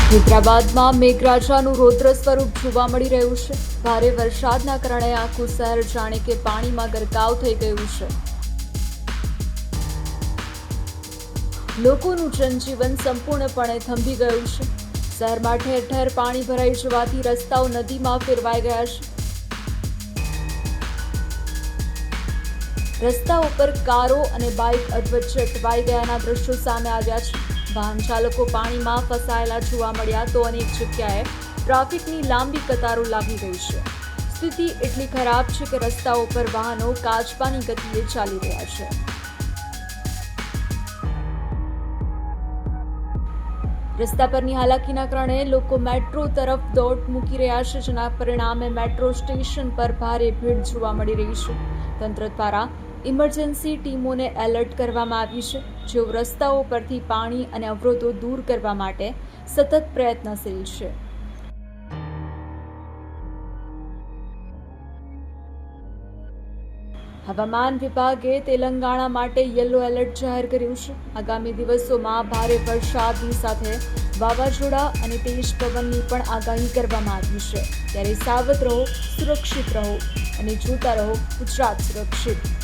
હૈદરાબાદમાં મેઘરાજાનું રૌદ્ર સ્વરૂપ જોવા મળી રહ્યું છે। ભારે વરસાદના કારણે આખું શહેર જાણે કે પાણીમાં ગરકાવ થઈ ગયું છે। લોકોનું જનજીવન સંપૂર્ણપણે થંભી ગયું છે। શહેરમાં ઠેર ઠેર પાણી ભરાઈ જવાથી રસ્તાઓ નદીમાં ફેરવાઈ ગયા છે। રસ્તા ઉપર કારો અને બાઇક અધવચ્ચે અટવાઈ ગયાના દ્રશ્યો સામે આવ્યા છે। વાહન ચાલકો પાણીમાં ફસાયેલા જોવા મળ્યા તો અનેક જગ્યાએ ટ્રાફિકની લાંબી કતારો લાગી ગઈ છે। સ્થિતિ એટલી ખરાબ છે કે રસ્તાઓ પર વાહનો કાચબાની ગતિએ ચાલી રહ્યા છે। રસ્તા પરની હાલાકીના કારણે લોકો મેટ્રો તરફ દોટ મૂકી રહ્યા છે, જેના પરિણામે મેટ્રો સ્ટેશન પર ભારે ભીડ જોવા મળી રહી છે। તંત્ર દ્વારા ઇમરજન્સી ટીમોને એલર્ટ કરવામાં આવી છે, જેઓ રસ્તાઓ પરથી પાણી અને અવરોધો દૂર કરવા માટે સતત પ્રયત્નશીલ છે। હવામાન વિભાગે તેલંગાણા માટે યલો એલર્ટ જાહેર કર્યું છે। આગામી દિવસોમાં ભારે વરસાદની સાથે વાવાઝોડા અને તેજ પવનની પણ આગાહી કરવામાં આવી છે। ત્યારે સાવધ રહો, સુરક્ષિત રહો અને જોતા રહો ગુજરાત સુરક્ષિત।